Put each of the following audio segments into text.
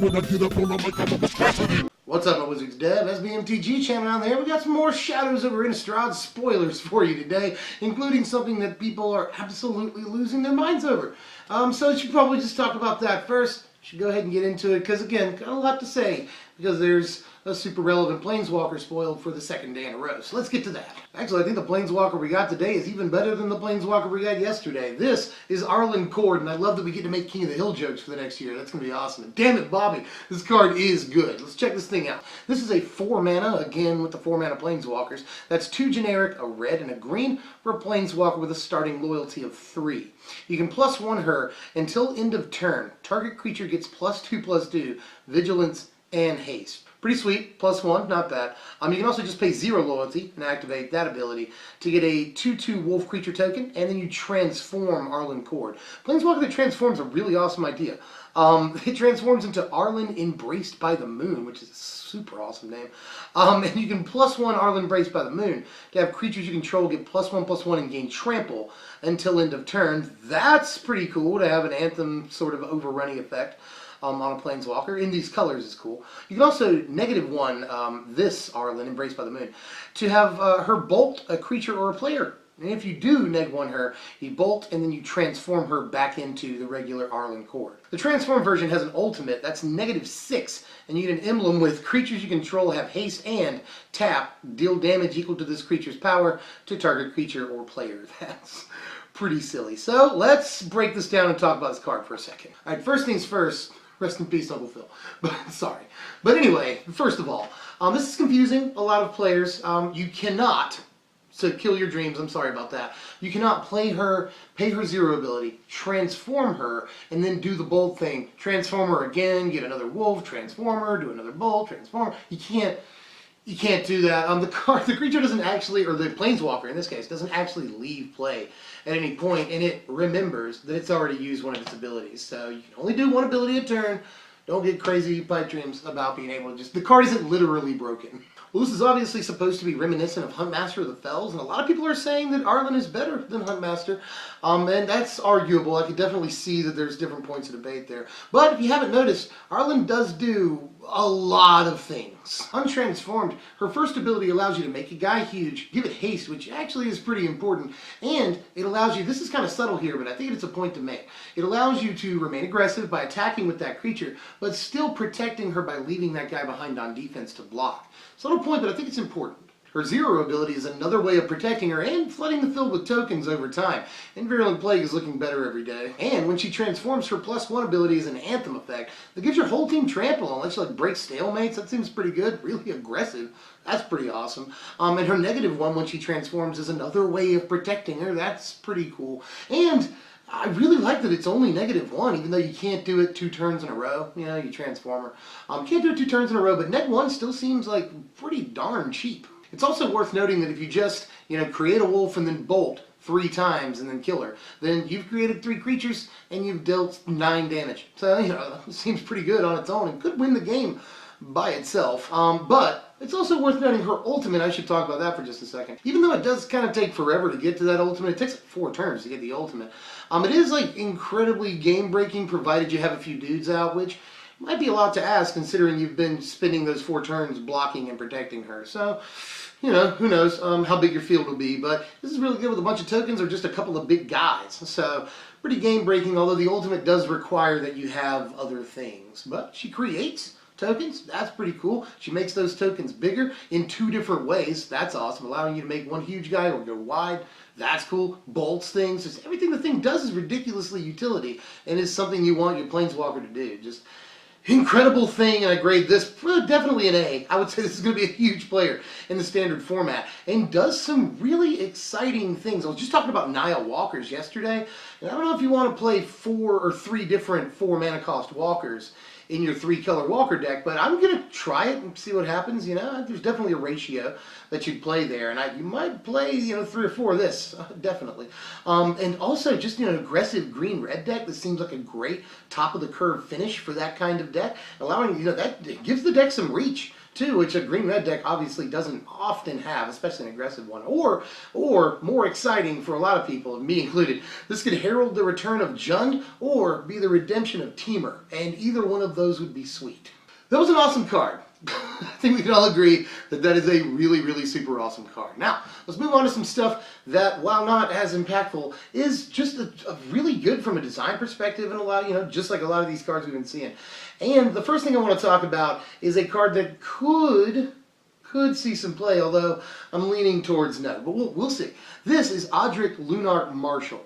when I get up on the mic, I'm a monstrosity. What's up, my Wizards Dev? SBMTG channel on there. We got some more Shadows over Innistrad spoilers for you today, including something that people are absolutely losing their minds over. So I should probably just talk about that first. Should go ahead and get into it, because again, got a lot to say, because there's a super relevant Planeswalker spoiled for the second day in a row. So let's get to that. Actually, I think the Planeswalker we got today is even better than the Planeswalker we got yesterday. This is Arlinn Cord, and I love that we get to make King of the Hill jokes for the next year. That's going to be awesome. And damn it, Bobby, this card is good. Let's check this thing out. This is a 4 mana, again with the 4 mana Planeswalkers. That's 2 generic, a red and a green, for a Planeswalker with a starting loyalty of 3. You can +1 her until end of turn. Target creature gets +2/+2, vigilance, and haste. Pretty sweet, +1, not bad. You can also just pay 0 loyalty and activate that ability to get a 2/2 wolf creature token, and then you transform Arlinn Cord. Planeswalker that transforms a really awesome idea. It transforms into Arlinn Embraced by the Moon, which is a super awesome name. And you can +1 Arlinn Embraced by the Moon to have creatures you control get +1/+1 and gain trample until end of turn. That's pretty cool to have an Anthem sort of overrunning effect. On a Planeswalker. In these colors is cool. You can also -1 this Arlinn, Embraced by the Moon, to have her bolt a creature or a player. And if you do -1 her, you bolt and then you transform her back into the regular Arlinn Cord. The transform version has an ultimate that's -6, and you get an emblem with creatures you control have haste and tap, deal damage equal to this creature's power to target creature or player. That's pretty silly. So let's break this down and talk about this card for a second. Alright, first things first. Rest in peace, Uncle Phil. But sorry. But anyway, first of all, this is confusing a lot of players. You cannot, to kill your dreams, I'm sorry about that. You cannot play her, pay her 0 ability, transform her, and then do the bolt thing. Transform her again, get another wolf, transform her, do another bolt, transform her. You can't do that. The creature doesn't actually, or the Planeswalker in this case, doesn't actually leave play at any point, and it remembers that it's already used one of its abilities. So you can only do 1 ability a turn. Don't get crazy pipe dreams about being able to just... The card isn't literally broken. Well, this is obviously supposed to be reminiscent of Huntmaster of the Fells, and a lot of people are saying that Arlinn is better than Huntmaster, and that's arguable. I could definitely see that there's different points of debate there. But if you haven't noticed, Arlinn does do a lot of things. Untransformed, her first ability allows you to make a guy huge, give it haste, which actually is pretty important, and it allows you, this is kind of subtle here, but I think it's a point to make. It allows you to remain aggressive by attacking with that creature, but still protecting her by leaving that guy behind on defense to block. Subtle point, but I think it's important. Her 0 ability is another way of protecting her and flooding the field with tokens over time. And Virulent Plague is looking better every day. And when she transforms, her +1 ability is an Anthem effect that gives your whole team trample and lets you break stalemates. That seems pretty good. Really aggressive. That's pretty awesome. And her -1 when she transforms is another way of protecting her. That's pretty cool. And I really like that it's only -1, even though you can't do it 2 turns in a row. You know, you transform her. Can't do it 2 turns in a row, but -1 still seems like pretty darn cheap. It's also worth noting that if you just, create a wolf and then bolt 3 times and then kill her, then you've created 3 creatures and you've dealt 9 damage. So, it seems pretty good on its own and could win the game by itself. But it's also worth noting her ultimate. I should talk about that for just a second. Even though it does kind of take forever to get to that ultimate, it takes 4 turns to get the ultimate. It is incredibly game-breaking provided you have a few dudes out, which might be a lot to ask considering you've been spending those 4 turns blocking and protecting her. So, who knows how big your field will be, but this is really good with a bunch of tokens or just a couple of big guys. So, pretty game-breaking, although the ultimate does require that you have other things. But she creates tokens. That's pretty cool. She makes those tokens bigger in 2 different ways. That's awesome, allowing you to make 1 huge guy or go wide. That's cool. Bolts things. Just everything the thing does is ridiculously utility and is something you want your Planeswalker to do. Just incredible thing, and I grade this definitely an A. I would say this is going to be a huge player in the standard format and does some really exciting things. I was just talking about Naya Walkers yesterday, and I don't know if you want to play 4 or 3 different 4 mana cost walkers in your 3-color walker deck, but I'm going to try it and see what happens. There's definitely a ratio that you'd play there, and you might play 3 or 4 of this, definitely. And also just an aggressive green-red deck that seems like a great top of the curve finish for that kind of deck, allowing that gives the deck some reach. too, which a green-red deck obviously doesn't often have, especially an aggressive one. Or more exciting for a lot of people, me included, this could herald the return of Jund or be the redemption of Temur, and either one of those would be sweet. That was an awesome card. I think we can all agree that that is a really, really super awesome card. Now, let's move on to some stuff that, while not as impactful, is just a really good from a design perspective, and a lot, just like a lot of these cards we've been seeing. And the first thing I want to talk about is a card that could see some play, although I'm leaning towards no, but we'll see. This is Odric Lunar Marshal.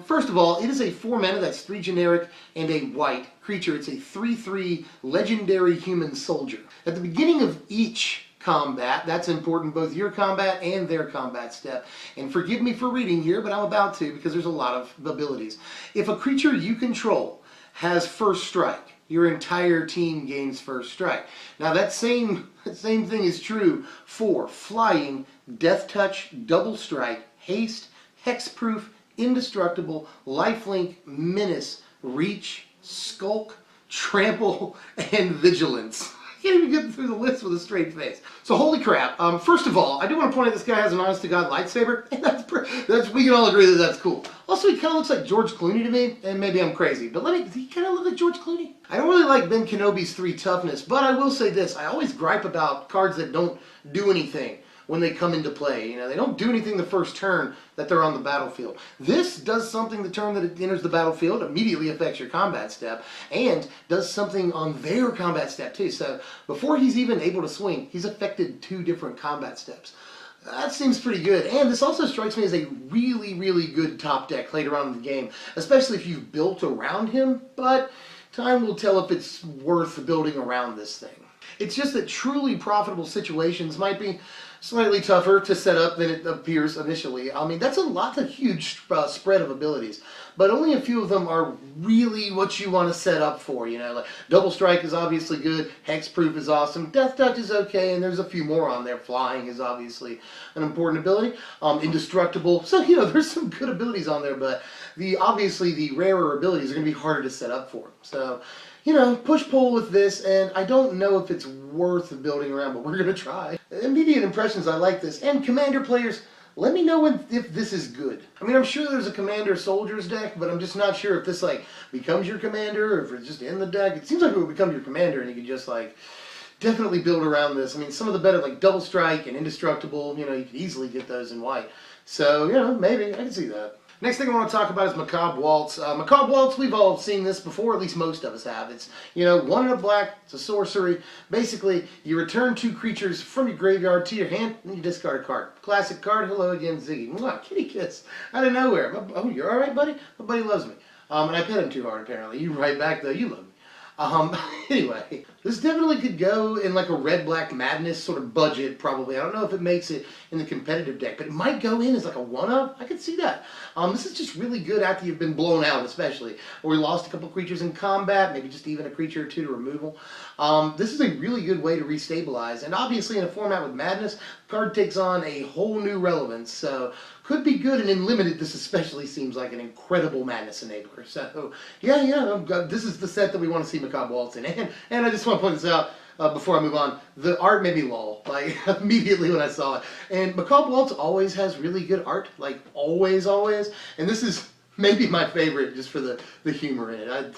First of all, it is a 4 mana, that's 3 generic and a white creature. It's a 3/3 legendary human soldier. At the beginning of each combat, that's important, both your combat and their combat step. And forgive me for reading here, but I'm about to because there's a lot of abilities. If a creature you control has first strike, your entire team gains first strike. Now that same thing is true for flying, death touch, double strike, haste, hexproof, indestructible, lifelink, menace, reach, skulk, trample, and vigilance. I can't even get through the list with a straight face. So holy crap. First of all, I do want to point out this guy has an honest to God lightsaber, and that's we can all agree that that's cool. Also, he kind of looks like George Clooney to me, and maybe I'm crazy, but he kind of look like George Clooney. I don't really like Ben Kenobi's 3 toughness, but I will say this, I always gripe about cards that don't do anything when they come into play. They don't do anything the first turn that they're on the battlefield. This does something the turn that it enters the battlefield, immediately affects your combat step, and does something on their combat step too. So before he's even able to swing, he's affected 2 different combat steps. That seems pretty good, and this also strikes me as a really, really good top deck later on in the game, especially if you've built around him, but time will tell if it's worth building around this thing. It's just that truly profitable situations might be slightly tougher to set up than it appears initially. I mean, that's a huge spread of abilities, but only a few of them are really what you want to set up for. Like double strike is obviously good, hexproof is awesome, death touch is okay, and there's a few more on there. Flying is obviously an important ability, indestructible. So there's some good abilities on there, but obviously the rarer abilities are going to be harder to set up for. So push-pull with this, and I don't know if it's worth building around, but we're going to try. Immediate impressions, I like this. And Commander players, let me know if this is good. I mean, I'm sure there's a Commander Soldiers deck, but I'm just not sure if this, becomes your Commander, or if it's just in the deck. It seems like it would become your Commander, and you could just, definitely build around this. I mean, some of the better, Double Strike and Indestructible, you could easily get those in white. So, maybe, I can see that. Next thing I want to talk about is Macabre Waltz. Macabre Waltz, we've all seen this before, at least most of us have. It's, 1 in a black, it's a sorcery. Basically, you return 2 creatures from your graveyard to your hand, and you discard a card. Classic card, hello again, Ziggy. Mwah, kitty kiss, out of nowhere. Oh, you're alright, buddy? My buddy loves me. And I pet him too hard, apparently. You right back, though, you love me. Anyway, this definitely could go in a red-black madness sort of budget, probably. I don't know if it makes it in the competitive deck, but it might go in as a 1-up. I could see that. This is just really good after you've been blown out, especially, or we lost a couple creatures in combat, maybe just even a creature or 2 to removal. This is a really good way to restabilize, and obviously in a format with madness, the card takes on a whole new relevance, so could be good, and in limited, this especially seems like an incredible madness enabler. So, yeah, this is the set that we want to see Macabre Waltz in. And I just want to point this out before I move on. The art made me lol, immediately when I saw it. And Macabre Waltz always has really good art, always. And this is maybe my favorite just for the humor in it.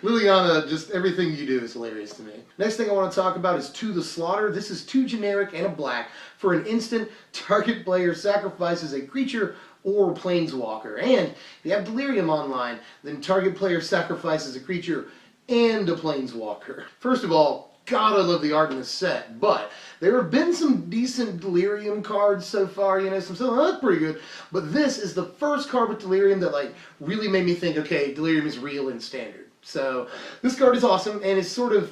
Liliana, just everything you do is hilarious to me. Next thing I want to talk about is To the Slaughter. This is 2 generic and a black. For an instant, target player sacrifices a creature or planeswalker. And if you have Delirium online, then target player sacrifices a creature and a planeswalker. First of all, God, I love the art in this set, but there have been some decent Delirium cards so far, that's pretty good. But this is the first card with Delirium that really made me think, okay, Delirium is real in Standard. So this card is awesome, and is sort of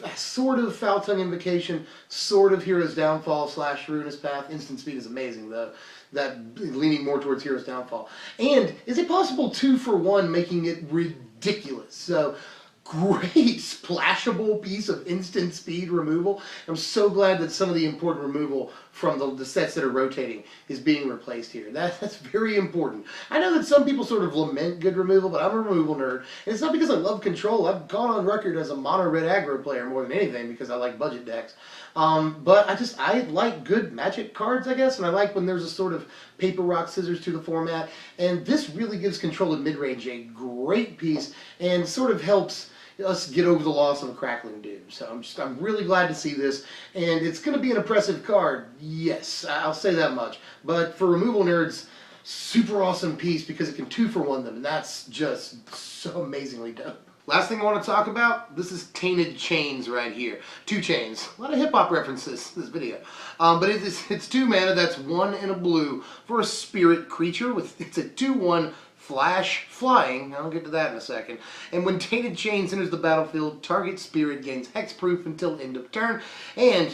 Foul Tongue Invocation, sort of Hero's Downfall / Ruinous Path. Instant speed is amazing though. That leaning more towards Hero's Downfall. And is it possible 2 for 1, making it ridiculous? So great splashable piece of instant speed removal. I'm so glad that some of the important removal from the sets that are rotating is being replaced here. That's very important. I know that some people sort of lament good removal, but I'm a removal nerd. And it's not because I love control. I've gone on record as a mono red aggro player more than anything because I like budget decks. But I like good Magic cards, I guess, and I like when there's a sort of paper, rock, scissors to the format. And this really gives control in mid-range a great piece and sort of helps us get over the loss of a Crackling Doom. So I'm really glad to see this, and it's going to be an impressive card. Yes, I'll say that much. But for removal nerds, super awesome piece because it can 2-for-1 them, and that's just so amazingly dope. Last thing I want to talk about, this is Tainted Chains right here. 2 chains. A lot of hip-hop references in this video. But it's 2 mana, that's 1 and a blue for a spirit creature. It's a 2/1 flash flying. I'll get to that in a second. And when Tainted Chains enters the battlefield, target spirit gains hexproof until end of turn. And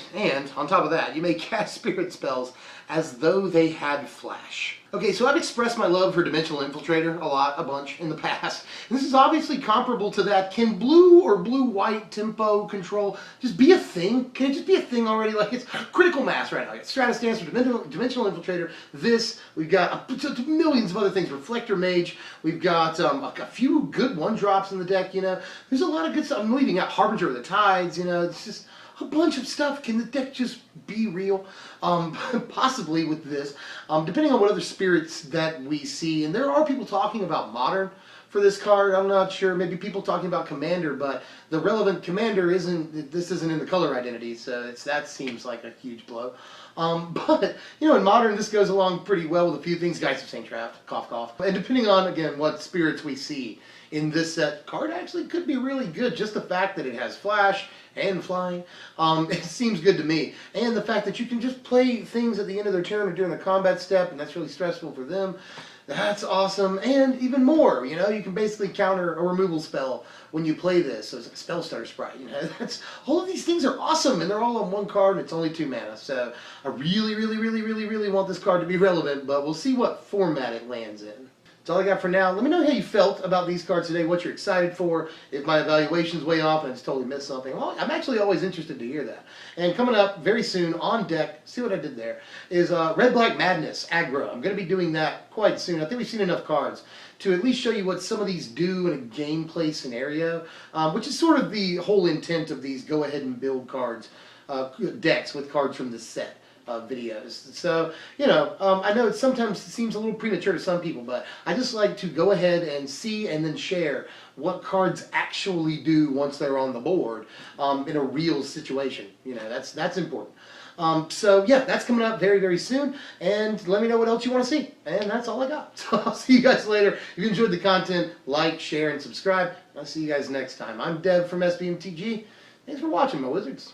on top of that, you may cast spirit spells as though they had flash. Okay, so I've expressed my love for Dimensional Infiltrator a bunch in the past. And this is obviously comparable to that. Can blue or blue-white tempo control just be a thing? Can it just be a thing already? Like, it's critical mass right now. It's Stratus Dance for Dimensional Infiltrator. We've got millions of other things. Reflector Mage. We've got a few good 1-drops in the deck, you know. There's a lot of good stuff. I'm leaving out Harbinger of the Tides, you know. It's just a bunch of stuff. Can the deck just be real? Possibly with this, depending on what other spirits that we see. And there are people talking about Modern for this card. I'm not sure. Maybe people talking about Commander, but the relevant Commander isn't in the color identity, so that seems like a huge blow. But, you know, in Modern, this goes along pretty well with a few things. Geist of St. Traft, cough, cough. And depending on, again, what spirits we see in this set, card actually could be really good. Just the fact that it has flash and flying, it seems good to me. And the fact that you can just play things at the end of their turn or during a combat step, and that's really stressful for them. That's awesome. And even more, you know, you can basically counter a removal spell when you play this. So it's a spell starter sprite, you know. All of these things are awesome, and they're all on 1 card, and it's only 2 mana. So I really want this card to be relevant, but we'll see what format it lands in. That's all I got for now. Let me know how you felt about these cards today, what you're excited for, if my evaluation's way off and I just totally missed something. Well, I'm actually always interested to hear that. And coming up very soon on deck, see what I did there, is Red-Black Madness aggro. I'm going to be doing that quite soon. I think we've seen enough cards to at least show you what some of these do in a gameplay scenario, which is sort of the whole intent of these go ahead and build cards, decks with cards from this set. Videos. So, you know, I know sometimes it seems a little premature to some people, but I just like to go ahead and see and then share what cards actually do once they're on the board in a real situation. You know, that's important. So, yeah, that's coming up very soon, and let me know what else you want to see. And that's all I got. So I'll see you guys later. If you enjoyed the content, like, share, and subscribe. I'll see you guys next time. I'm Dev from SBMTG. Thanks for watching, my wizards.